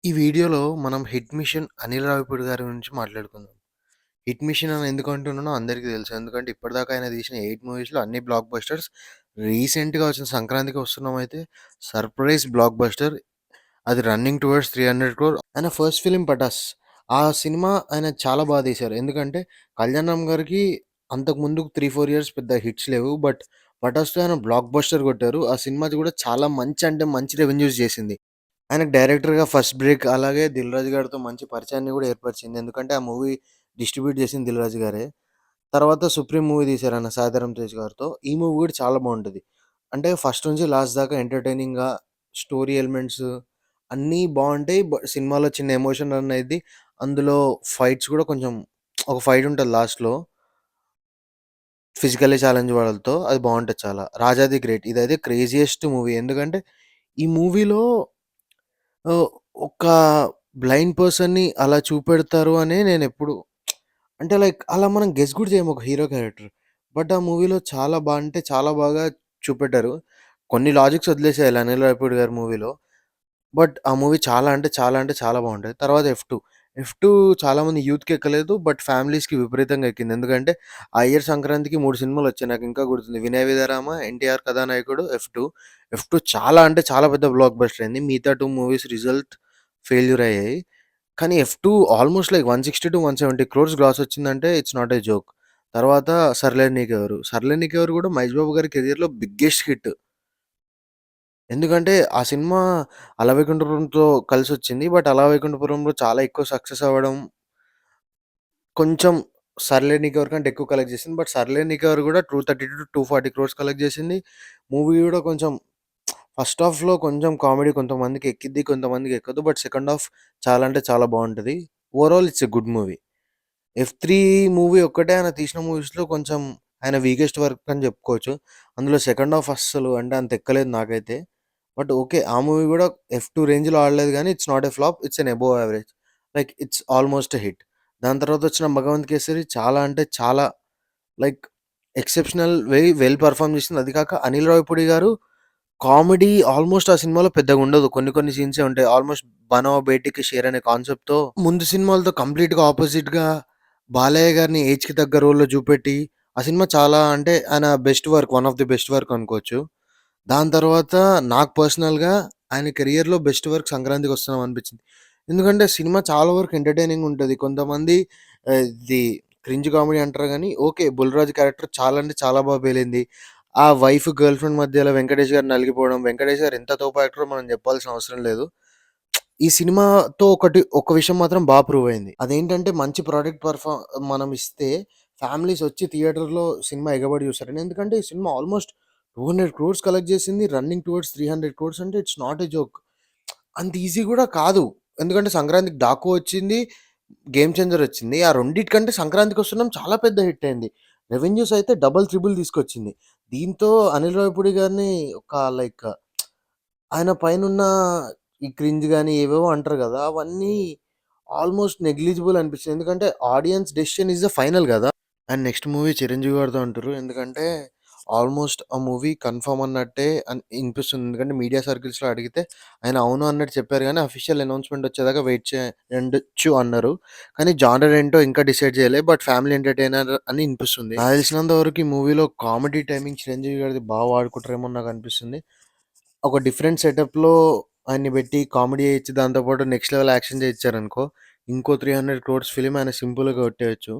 ఈ వీడియోలో మనం 'హిట్ మిషన్' అనిల్ రావిపూడి గారి గురించి మాట్లాడుకుందాం. 'హిట్ మిషన్' అని ఎందుకు అంటున్నానో అందరికీ తెలుసు. ఎందుకంటే ఇప్పటిదాకా ఆయన తీసిన 8 మూవీస్‌లో అన్ని బ్లాక్ బస్టర్స్. రీసెంట్‌గా వచ్చిన సంక్రాంతికి వస్తున్నామైతే సర్ప్రైజ్ బ్లాక్ బస్టర్. అది రన్నింగ్ టువర్డ్స్ 300 క్రోర్. ఆయన ఫస్ట్ ఫిల్మ్ 'పటాస్'. ఆ సినిమా ఆయన చాలా బాగా తీశారు. ఎందుకంటే కళ్యాణ్ రామ్ గారికి అంతకుముందు 3, 4 ఇయర్స్ పెద్ద హిట్స్ లేవు. బట్ 'పటాస్‌తో' ఆయన బ్లాక్ బస్టర్ కొట్టారు. ఆ సినిమాది కూడా చాలా మంచి అంటే మంచి రెవెన్యూస్ చేసింది. ఆయనకు డైరెక్టర్‌గా ఫస్ట్ బ్రేక్ అలాగే 'దిల్ రాజు' గారితో మంచి పరిచయాన్ని గూడా ఏర్పరిచింది. ఎందుకంటే ఆ మూవీ డిస్ట్రిబ్యూట్ చేసింది 'దిల్ రాజు' గారే. తర్వాత 'సుప్రీం' మూవీ తీశారాయన 'సాయిధరమ్ తేజ్' గారితో. ఈ మూవీ గూడా చాలా బావుంటది. అంటే ఫస్ట్ నుంచి లాస్ట్ దాకా ఎంటర్‌టైనింగ్‌గా స్టోరీ ఎలిమెంట్స్ అన్నీ బావుంటాయి. సినిమాలో చిన్న ఎమోషన్ రన్ అయిద్ది. అందులో ఫైట్స్ గూడా కొంచెం ఒక ఫైట్ ఉంటది లాస్ట్‌లో. ఫిజికల్లీ ఛాలెంజ్ వాళ్ళతో అది బావుంటది చాలా. 'రాజా ది గ్రేట్' ఇదైతే క్రేజియస్ట్ మూవీ. ఎందుకంటే ఈ మూవీలో ఓహ్! ఒక బ్లైండ్ పర్సన్‌ని అలా చూపెడతారు అనే నేనెప్పుడు అంటే లైక్ అలా మనం గెస్ గూడా చేయము ఒక హీరో క్యారెక్టర్. బట్ ఆ మూవీలో చాలా అంటే చాలా బాగా చూపెట్టారు. కొన్ని లాజిక్స్ వదిలేసేయాలి అనిల్ రావిపూడి గారి మూవీలో. బట్ ఆ మూవీ చాలా అంటే చాలా అంటే చాలా బావుంటది. తర్వాత 'ఎఫ్2'. 'ఎఫ్2' చాలామంది యూత్‌కి ఎక్కలేదు. బట్ ఫ్యామిలీస్‌కి విపరీతంగా ఎక్కింది. ఎందుకంటే ఆ ఇయర్ సంక్రాంతికి 3 సినిమాలొచ్చాయి. నాకింకా గుర్తుంది. 'వినయ విధేరామ', 'ఎన్టీఆర్' కథానాయకుడు, 'ఎఫ్2'. 'ఎఫ్2' చాలా అంటే చాలా పెద్ద బ్లాక్ బస్టర్ అయింది. మిగతా 2 మూవీస్ రిజల్ట్ ఫెయిల్యూర్ అయ్యాయి. కానీ 'ఎఫ్2' ఆల్‌మోస్ట్ లైక్ 160-170 క్రోర్స్ గ్రాస్ వచ్చిందంటే ఇట్స్ నాట్ ఎ జోక్. తర్వాత 'సర్లేరు నీకెవ్వరు'. 'సర్లేరు నీకెవ్వరు' కూడా మహేష్ బాబు గారి కెరియర్‌లో బిగ్గెస్ట్ హిట్. ఎందుకంటే ఆ సినిమా 'అల వైకుంఠపురం'తో కలిసొచ్చింది. బట్ 'అల వైకుంఠపురంలో' చాలా ఎక్కువ సక్సెస్ అవ్వడం, కొంచెం 'సర్లే నీకెవ్వరు' కంటే ఎక్కువ కలెక్ట్ చేసింది. బట్ 'సర్లే నీకెవ్వరు' కూడా 230-240 క్రోర్స్ కలెక్ట్ చేసింది. మూవీ కూడా కొంచెం ఫస్ట్ హాఫ్‌లో కొంచెం కామెడీ కొంతమందికి ఎక్కిద్ది, కొంతమందికి ఎక్కదు. బట్ సెకండ్ హాఫ్ చాలా అంటే చాలా బావుంటది. Overall it's a good movie. 'ఎఫ్3' మూవీ ఒక్కటే ఆయన తీసిన మూవీస్‌లో కొంచెం ఆయన వీకెస్ట్ వర్క్ అని చెప్పుకోవచ్చు. అందులో సెకండ్ హాఫ్ అస్సలు అంటే అంత ఎక్కలేదు నాకైతే. But okay. ఆ మూవీ గూడా 'ఎఫ్2' రేంజ్‌లో ఆడలేదు గానీ it's not a flop. It's an above average. Like it's almost a hit. దాని తర్వాత వచ్చిన 'భగవంత్ కేసరి' చాలా అంటే చాలా లైక్ ఎక్సెప్షనల్ వెల్ పెర్ఫార్మ్ చేసింది. అది కాక అనిల్ రావిపూడి గారు కామెడీ ఆల్‌మోస్ట్ ఆ సినిమాలో పెద్దగుండదు. కొన్ని కొన్ని సీన్సే ఉంటాయి. ఆల్‌మోస్ట్ 'బనో బేటీకి షేర్' అనే కాన్సెప్ట్‌తో ముందు సినిమాలతో కంప్లీట్‌గా ఆపోజిట్‌గా బాలయ్య గారిని ఏజ్‌కి తగ్గ రోల్‌లో చూపెట్టి, ఆ సినిమా చాలా అంటే ఆయన best work. One of the best work అనుకోవచ్చు. దాని తర్వాత నాకు పర్సనల్‌గా ఆయన కెరియర్‌లో బెస్ట్ వర్క్ 'సంక్రాంతికొస్తున్నాం' అనిపించింది. ఎందుకంటే సినిమా చాలా వరకు ఎంటర్‌టైనింగ్ ఉంటది. కొంతమంది ఇది క్రింజ్ కామెడీ అంటారు గానీ, ఓకే. 'బుల్‌రాజు' క్యారెక్టర్ చాలా అంటే చాలా బా పేలింది. ఆ వైఫ్, గర్ల్ ఫ్రెండ్ మధ్యలో వెంకటేష్ గారు నలిగిపోవడం. వెంకటేష్ గారు ఎంత తోపు యాక్టరో మనం చెప్పాల్సిన అవసరం లేదు. ఈ సినిమాతో ఒక విషయం మాత్రం బా ప్రూవ్ అయింది. అదేంటంటే మంచి ప్రొడక్ట్ మనం ఇస్తే ఫ్యామిలీస్ వచ్చి థియేటర్‌లో సినిమా ఎగబడి చూస్తారండి. ఎందుకంటే ఈ సినిమా ఆల్‌మోస్ట్ 200 క్రోర్స్ కలెక్ట్ చేసింది. రన్నింగ్ టువర్డ్స్ 300 క్రోర్స్ అంటే ఇట్స్ నాట్ ఎ జోక్. అంత ఈజీ గూడా కాదు. ఎందుకంటే సంక్రాంతికి 'డాకు' వచ్చింది. 'గేమ్ చేంజర్' వచ్చింది. ఆ రెండిటికంటే 'సంక్రాంతికొస్తున్నాం' చాలా పెద్ద హిట్ అయింది. రెవెన్యూస్ అయితే డబుల్, త్రిబుల్ తీసుకొచ్చింది. దీంతో అనిల్ రావిపూడి గారిని ఒక లైక్ ఆయన పైనున్న ఈ క్రింజ్ గాని ఏవేవో అంటారు గదా! అవన్నీ ఆల్‌మోస్ట్ నెగ్లిజిబుల్ అనిపించింది. ఎందుకంటే audience decision is the final గదా! అండ్ నెక్స్ట్ మూవీ 'చిరంజీవి' గారిదో అంటుర్రు. ఎందుకంటే ఆల్‌మోస్ట్ ఆ మూవీ కన్ఫర్మ్ అన్నట్టే ఇనిపిస్తుంది. ఎందుకంటే మీడియా సర్కిల్స్‌లో అడిగితే ఆయన అవును అన్నట్టు చెప్పారు గానీ అఫీషియల్ అనౌన్స్‌మెంట్ వచ్చేదాకా వెయిట్ చేయండొచ్చు అన్నారు. కానీ జానర్ ఏంటో ఇంకా డిసైడ్ చేయలే. బట్ ఫ్యామిలీ ఎంటర్‌టైనర్ అని ఇనిపిస్తుంది. నాకు తెలిసినంత వరకు ఈ మూవీలో కామెడీ టైమింగ్ 'చిరంజీవి' గారిది బా వాడుకుంటారేమో అని నాకనిపిస్తుంది. ఒక డిఫరెంట్ సెటప్‌లో ఆయన్ని బెట్టి కామెడీ చేయొచ్చు. దాంతో పాటు నెక్స్ట్ లెవెల్ యాక్షన్ చేయిచ్చారనుకో, ఇంకో 300 క్రోర్స్ ఫిల్మ్ ఆయన సింపుల్‌గా కొట్టేయొచ్చు.